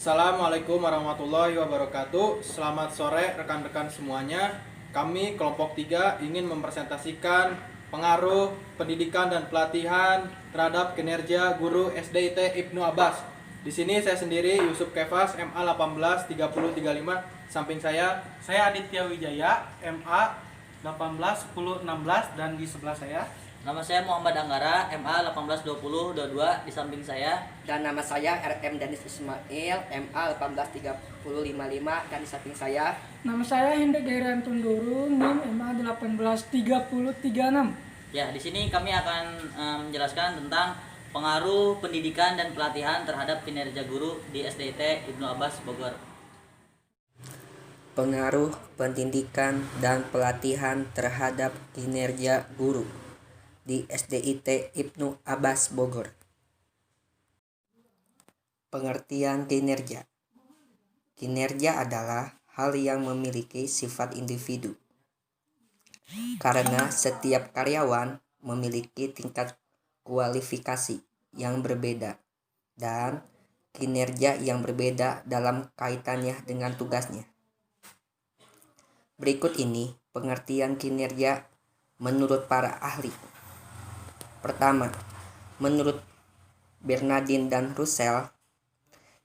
Assalamualaikum warahmatullahi wabarakatuh. Selamat sore rekan-rekan semuanya. Kami kelompok 3 ingin mempresentasikan pengaruh pendidikan dan pelatihan terhadap kinerja guru SDIT Ibnu Abbas. Di sini saya sendiri Yusuf Kefas, MA 183035. Samping saya Aditya Wijaya, MA 181016, dan di sebelah saya Nama saya Muhammad Anggara, MA 182022 di samping saya. Dan nama saya RM Danis Ismail, MA 183055, dan di samping saya. Nama saya Hendrik Gairan Tunduru, NIM MA 183036. Ya, di sini kami akan menjelaskan tentang pengaruh pendidikan dan pelatihan terhadap kinerja guru di SDIT Ibnu Abbas Bogor. Pengaruh pendidikan dan pelatihan terhadap kinerja guru di SDIT Ibnu Abbas Bogor. Pengertian kinerja. Kinerja adalah hal yang memiliki sifat individu, karena setiap karyawan memiliki tingkat kualifikasi yang berbeda dan kinerja yang berbeda dalam kaitannya dengan tugasnya. Berikut ini pengertian kinerja menurut para ahli. Pertama, menurut Bernardin dan Russell,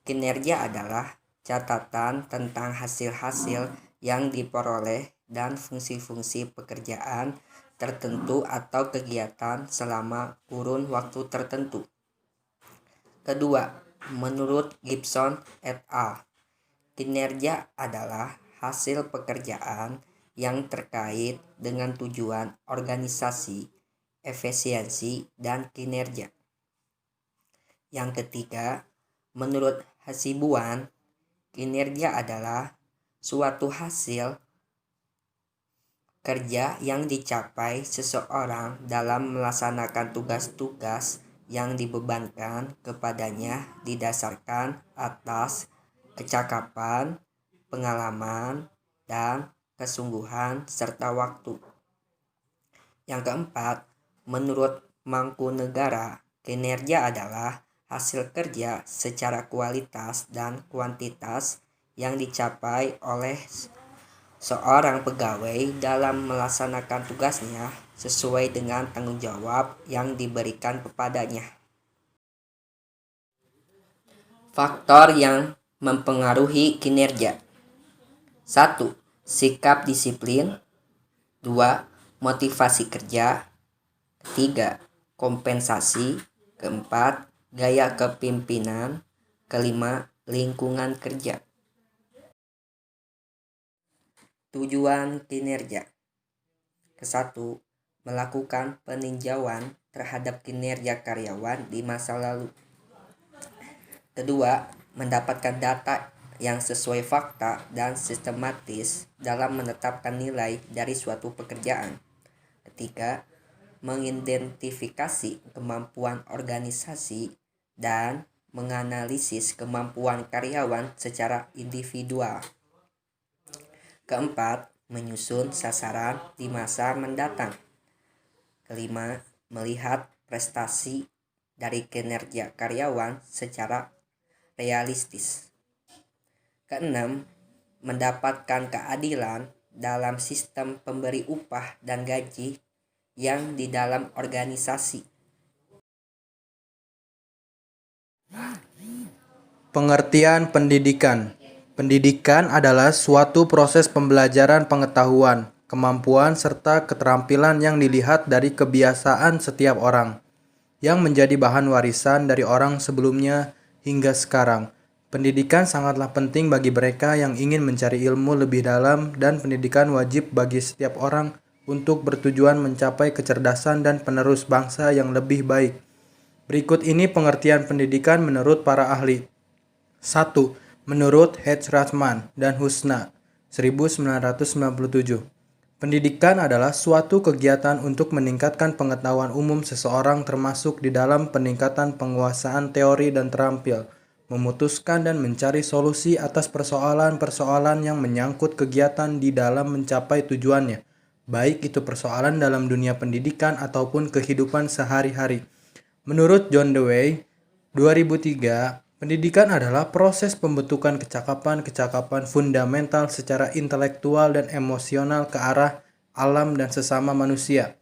kinerja adalah catatan tentang hasil-hasil yang diperoleh dan fungsi-fungsi pekerjaan tertentu atau kegiatan selama kurun waktu tertentu. Kedua, menurut Gibson et al., kinerja adalah hasil pekerjaan yang terkait dengan tujuan organisasi, efisiensi, dan kinerja. Yang ketiga, menurut Hasibuan, kinerja adalah suatu hasil kerja yang dicapai seseorang dalam melaksanakan tugas-tugas yang dibebankan kepadanya didasarkan atas kecakapan, pengalaman, dan kesungguhan serta waktu. Yang keempat, menurut Mangkunegara, kinerja adalah hasil kerja secara kualitas dan kuantitas yang dicapai oleh seorang pegawai dalam melaksanakan tugasnya sesuai dengan tanggung jawab yang diberikan kepadanya. Faktor yang mempengaruhi kinerja. 1. Sikap disiplin. 2. Motivasi kerja. 3. Kompensasi. 4. Gaya kepemimpinan. 5. Lingkungan kerja. Tujuan kinerja. Ke-1. Melakukan peninjauan terhadap kinerja karyawan di masa lalu. Kedua, mendapatkan data yang sesuai fakta dan sistematis dalam menetapkan nilai dari suatu pekerjaan. Ketiga, mengidentifikasi kemampuan organisasi dan menganalisis kemampuan karyawan secara individual. Keempat, menyusun sasaran di masa mendatang. Kelima, melihat prestasi dari kinerja karyawan secara realistis. Keenam, mendapatkan keadilan dalam sistem pemberi upah dan gaji yang di dalam organisasi. pengertian pendidikan. Pendidikan adalah suatu proses pembelajaran pengetahuan, kemampuan, serta keterampilan yang dilihat dari kebiasaan setiap orang, yang menjadi bahan warisan dari orang sebelumnya hingga sekarang. Pendidikan sangatlah penting bagi mereka yang ingin mencari ilmu lebih dalam, dan pendidikan wajib bagi setiap orang untuk bertujuan mencapai kecerdasan dan penerus bangsa yang lebih baik. Berikut ini pengertian pendidikan menurut para ahli. 1. Menurut Hedge-Rahman dan Husna, 1997. Pendidikan adalah suatu kegiatan untuk meningkatkan pengetahuan umum seseorang, termasuk di dalam peningkatan penguasaan teori dan terampil memutuskan dan mencari solusi atas persoalan-persoalan yang menyangkut kegiatan di dalam mencapai tujuannya, baik itu persoalan dalam dunia pendidikan ataupun kehidupan sehari-hari. Menurut John Dewey, 2003, Pendidikan adalah proses pembentukan kecakapan-kecakapan fundamental secara intelektual dan emosional ke arah alam dan sesama manusia.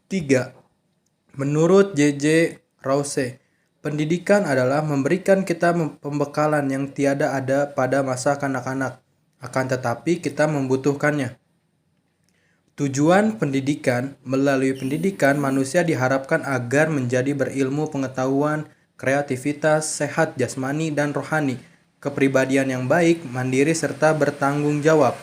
3. Menurut J.J. Rouse, pendidikan adalah memberikan kita pembekalan yang tiada ada pada masa kanak-kanak, akan tetapi kita membutuhkannya. Tujuan pendidikan, melalui pendidikan manusia diharapkan agar menjadi berilmu pengetahuan, kreativitas, sehat jasmani dan rohani, kepribadian yang baik, mandiri serta bertanggung jawab.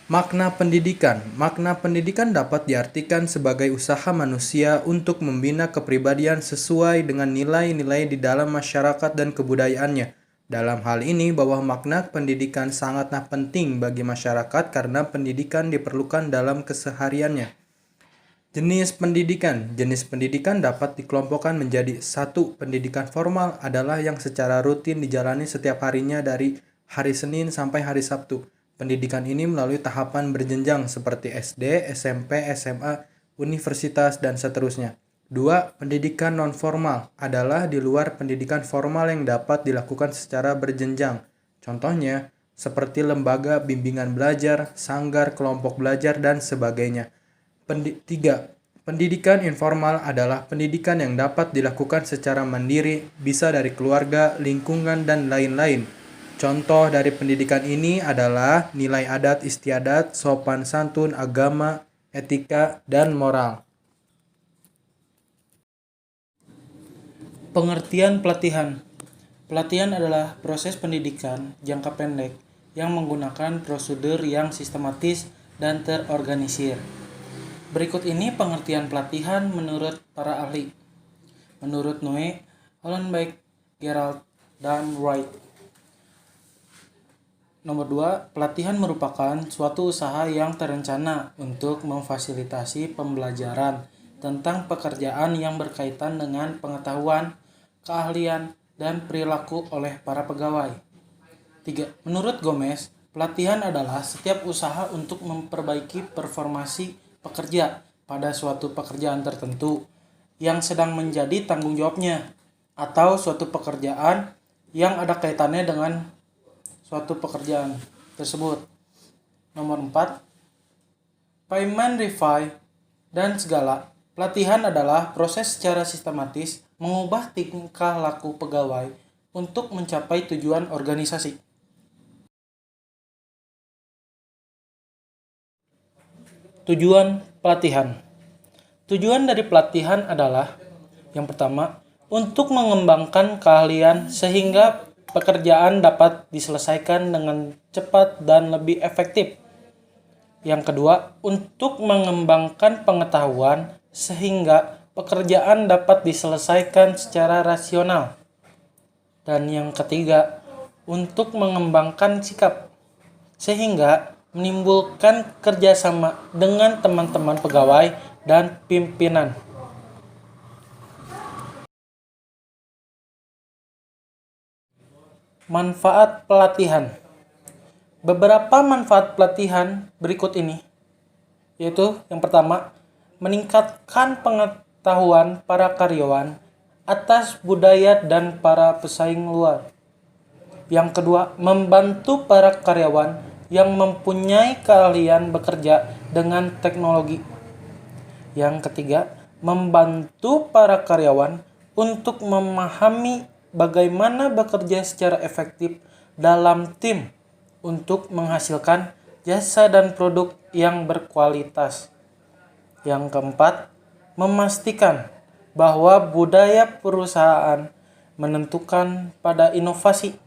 Makna pendidikan dapat diartikan sebagai usaha manusia untuk membina kepribadian sesuai dengan nilai-nilai di dalam masyarakat dan kebudayaannya. Dalam hal ini, bahwa makna pendidikan sangatlah penting bagi masyarakat karena pendidikan diperlukan dalam kesehariannya. Jenis pendidikan dapat dikelompokkan menjadi 1. Pendidikan formal adalah yang secara rutin dijalani setiap harinya dari hari Senin sampai hari Sabtu. Pendidikan ini melalui tahapan berjenjang seperti SD, SMP, SMA, universitas, dan seterusnya. 2. Pendidikan non-formal adalah di luar pendidikan formal yang dapat dilakukan secara berjenjang. Contohnya, seperti lembaga bimbingan belajar, sanggar, kelompok belajar, dan sebagainya. 3. Pendidikan informal adalah pendidikan yang dapat dilakukan secara mandiri, bisa dari keluarga, lingkungan, dan lain-lain. Contoh dari pendidikan ini adalah nilai adat istiadat, sopan santun, agama, etika, dan moral. Pengertian pelatihan. Pelatihan adalah proses pendidikan jangka pendek yang menggunakan prosedur yang sistematis dan terorganisir. Berikut ini pengertian pelatihan menurut para ahli. Menurut Noe, Hollenbeck, Gerald, dan Wright. Nomor 2, pelatihan merupakan suatu usaha yang terencana untuk memfasilitasi pembelajaran tentang pekerjaan yang berkaitan dengan pengetahuan, keahlian, dan perilaku oleh para pegawai. 3. Menurut Gomez, pelatihan adalah setiap usaha untuk memperbaiki performasi pekerja pada suatu pekerjaan tertentu yang sedang menjadi tanggung jawabnya, atau suatu pekerjaan yang ada kaitannya dengan suatu pekerjaan tersebut. Nomor 4, payment review dan segala. Pelatihan adalah proses secara sistematis mengubah tingkah laku pegawai untuk mencapai tujuan organisasi. Tujuan pelatihan. Tujuan dari pelatihan adalah yang pertama, untuk mengembangkan keahlian sehingga pekerjaan dapat diselesaikan dengan cepat dan lebih efektif. Yang kedua, untuk mengembangkan pengetahuan sehingga pekerjaan dapat diselesaikan secara rasional. Dan yang ketiga, untuk mengembangkan sikap sehingga menimbulkan kerjasama dengan teman-teman pegawai dan pimpinan. Manfaat pelatihan. Beberapa manfaat pelatihan berikut ini, yaitu yang pertama, meningkatkan pengetahuan para karyawan atas budaya dan para pesaing luar. Yang kedua, membantu para karyawan yang mempunyai keahlian bekerja dengan teknologi. Yang ketiga, membantu para karyawan untuk memahami bagaimana bekerja secara efektif dalam tim untuk menghasilkan jasa dan produk yang berkualitas. Yang keempat, memastikan bahwa budaya perusahaan menentukan pada inovasi,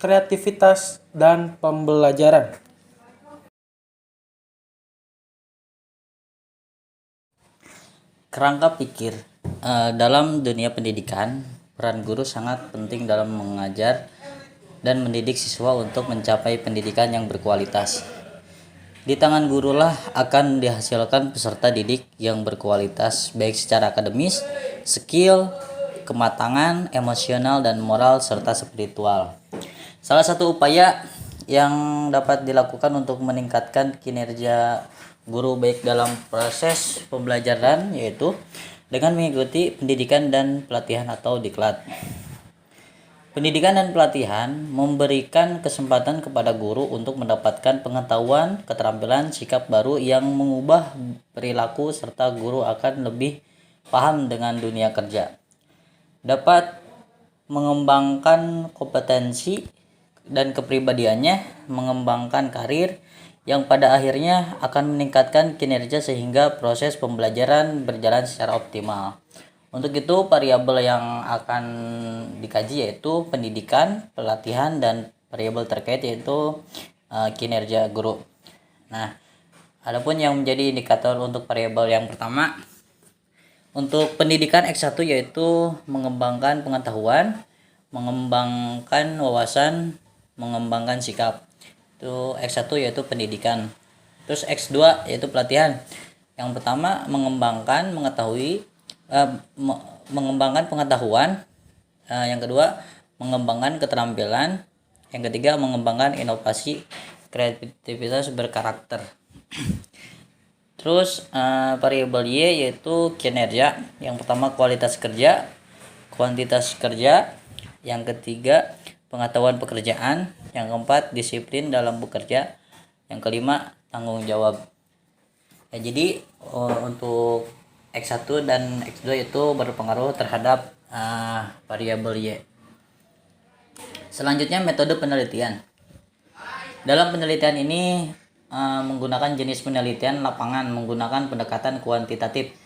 kreativitas, dan pembelajaran. Kerangka pikir. Dalam dunia pendidikan, peran guru sangat penting dalam mengajar dan mendidik siswa untuk mencapai pendidikan yang berkualitas. Di tangan gurulah akan dihasilkan peserta didik yang berkualitas baik secara akademis, skill, kematangan, emosional, dan moral, serta spiritual. Salah satu upaya yang dapat dilakukan untuk meningkatkan kinerja guru baik dalam proses pembelajaran yaitu dengan mengikuti pendidikan dan pelatihan atau diklat. Pendidikan dan pelatihan memberikan kesempatan kepada guru untuk mendapatkan pengetahuan, keterampilan, sikap baru yang mengubah perilaku serta guru akan lebih paham dengan dunia kerja. Dapat mengembangkan kompetensi dan kepribadiannya, mengembangkan karir yang pada akhirnya akan meningkatkan kinerja sehingga proses pembelajaran berjalan secara optimal. Untuk itu, variabel yang akan dikaji yaitu pendidikan, pelatihan, dan variabel terkait yaitu kinerja guru. Nah, adapun yang menjadi indikator untuk variabel yang pertama, untuk pendidikan X1 yaitu mengembangkan pengetahuan, mengembangkan wawasan, mengembangkan sikap. Itu X1 yaitu pendidikan. Terus X2 yaitu pelatihan. Yang pertama mengembangkan pengetahuan, yang kedua mengembangkan keterampilan, yang ketiga mengembangkan inovasi, kreativitas berkarakter. Terus variabel Y yaitu kinerja. Yang pertama kualitas kerja, kuantitas kerja, yang ketiga pengetahuan pekerjaan, yang keempat disiplin dalam bekerja, yang kelima tanggung jawab. Ya, jadi untuk X1 dan X2 itu berpengaruh terhadap variabel Y. Selanjutnya metode penelitian. Dalam penelitian ini menggunakan jenis penelitian lapangan menggunakan pendekatan kuantitatif.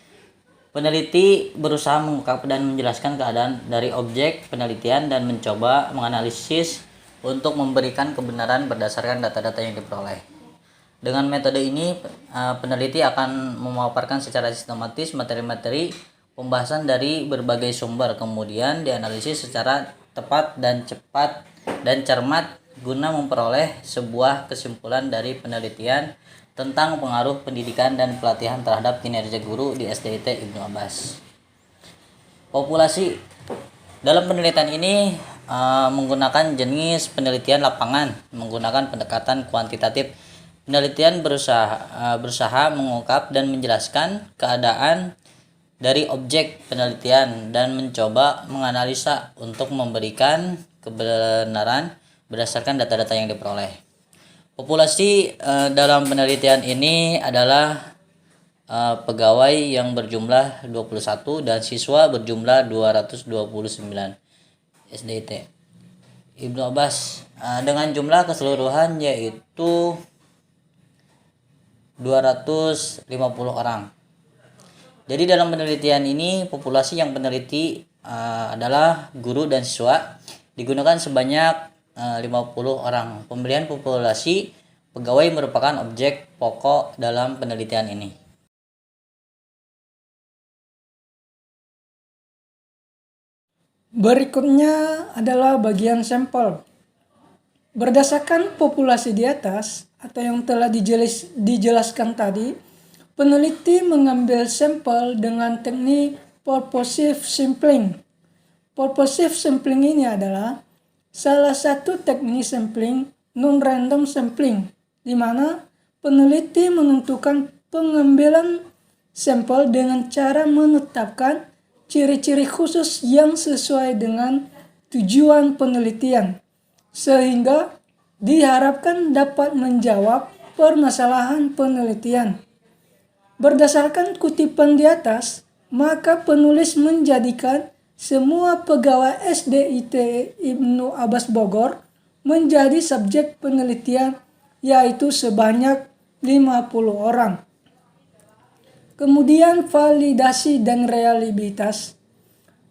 Peneliti berusaha mengungkap dan menjelaskan keadaan dari objek penelitian dan mencoba menganalisis untuk memberikan kebenaran berdasarkan data-data yang diperoleh. Dengan metode ini, peneliti akan memaparkan secara sistematis materi-materi pembahasan dari berbagai sumber, kemudian dianalisis secara tepat dan cepat dan cermat guna memperoleh sebuah kesimpulan dari penelitian tentang pengaruh pendidikan dan pelatihan terhadap kinerja guru di SDIT Ibnu Abbas. Populasi. Dalam penelitian ini menggunakan jenis penelitian lapangan menggunakan pendekatan kuantitatif. Penelitian berusaha mengungkap dan menjelaskan keadaan dari objek penelitian dan mencoba menganalisa untuk memberikan kebenaran berdasarkan data-data yang diperoleh. Populasi dalam penelitian ini adalah pegawai yang berjumlah 21 dan siswa berjumlah 229 SDIT Ibnu Abbas dengan jumlah keseluruhan yaitu 250 orang. Jadi dalam penelitian ini populasi yang peneliti adalah guru dan siswa digunakan sebanyak 50 orang. Pemilihan populasi pegawai merupakan objek pokok dalam penelitian ini. Berikutnya adalah bagian sampel. Berdasarkan populasi di atas atau yang telah dijelaskan tadi, peneliti mengambil sampel dengan teknik purposive sampling. Purposive sampling ini adalah salah satu teknik sampling non-random sampling, di mana peneliti menentukan pengambilan sampel dengan cara menetapkan ciri-ciri khusus yang sesuai dengan tujuan penelitian, sehingga diharapkan dapat menjawab permasalahan penelitian. Berdasarkan kutipan di atas, maka penulis menjadikan semua pegawai SDIT Ibnu Abbas Bogor menjadi subjek penelitian, yaitu sebanyak 50 orang. Kemudian validasi dan reliabilitas.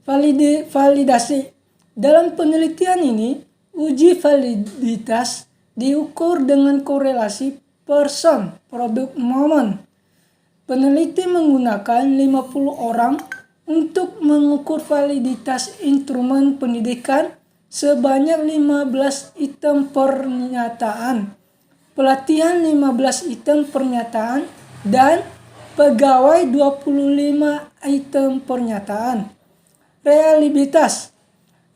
Validasi. Dalam penelitian ini, uji validitas diukur dengan korelasi person, produk, momen. Peneliti menggunakan 50 orang untuk mengukur validitas instrumen pendidikan sebanyak 15 item pernyataan, pelatihan 15 item pernyataan, dan pegawai 25 item pernyataan.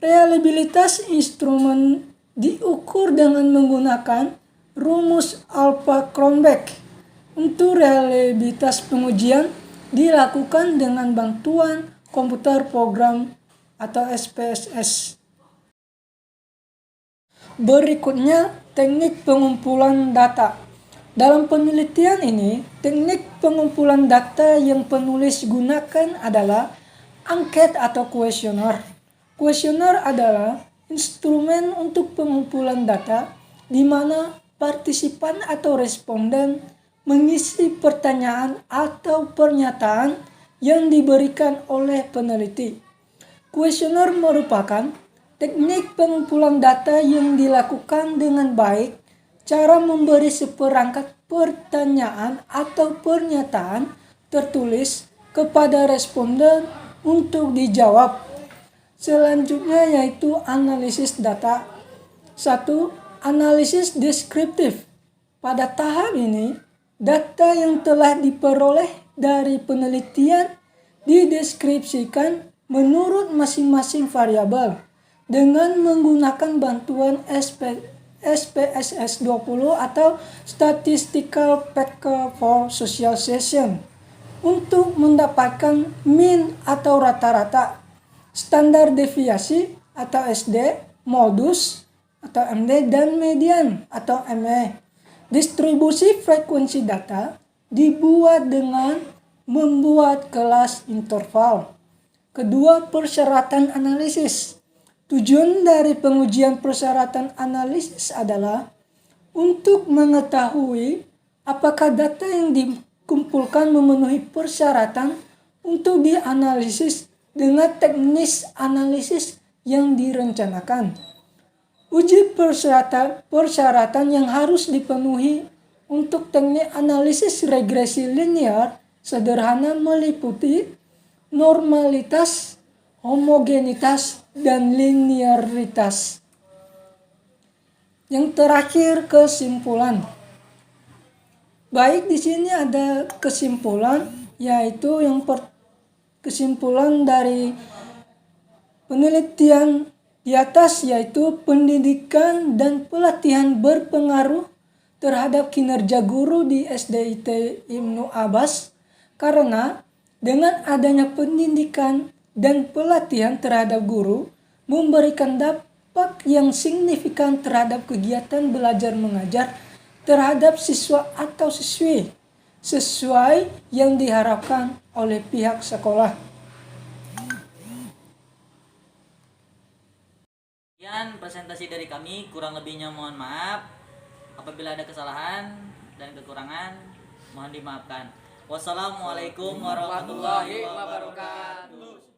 Reliabilitas instrumen diukur dengan menggunakan rumus Alpha-Kronbeck. Untuk reliabilitas pengujian dilakukan dengan bantuan komputer program atau SPSS. Berikutnya, teknik pengumpulan data. Dalam penelitian ini, teknik pengumpulan data yang penulis gunakan adalah angket atau kuesioner. Kuesioner adalah instrumen untuk pengumpulan data di mana partisipan atau responden mengisi pertanyaan atau pernyataan yang diberikan oleh peneliti. Kuesioner merupakan teknik pengumpulan data yang dilakukan dengan baik. Cara memberi seperangkat pertanyaan atau pernyataan tertulis kepada responden untuk dijawab. Selanjutnya yaitu analisis data. 1. Analisis deskriptif. Pada tahap ini, data yang telah diperoleh dari penelitian dideskripsikan menurut masing-masing variabel dengan menggunakan bantuan SPSS 20 atau Statistical Packer for Socialization untuk mendapatkan mean atau rata-rata, standar deviasi atau SD, modus atau MD, dan median atau ME. Distribusi frekuensi data dibuat dengan membuat kelas interval. Kedua, persyaratan analisis. Tujuan dari pengujian persyaratan analisis adalah untuk mengetahui apakah data yang dikumpulkan memenuhi persyaratan untuk dianalisis dengan teknis analisis yang direncanakan. Uji persyaratan yang harus dipenuhi untuk teknik analisis regresi linear sederhana meliputi normalitas, homogenitas, dan linearitas. Yang terakhir, kesimpulan. Baik, di sini ada kesimpulan, yaitu kesimpulan dari penelitian di atas, yaitu pendidikan dan pelatihan berpengaruh terhadap kinerja guru di SDIT Ibnu Abbas karena dengan adanya pendidikan dan pelatihan terhadap guru memberikan dampak yang signifikan terhadap kegiatan belajar mengajar terhadap siswa atau siswi sesuai yang diharapkan oleh pihak sekolah. Sekian presentasi dari kami, kurang lebihnya mohon maaf. Apabila ada kesalahan dan kekurangan, mohon dimaafkan. Wassalamualaikum warahmatullahi wabarakatuh.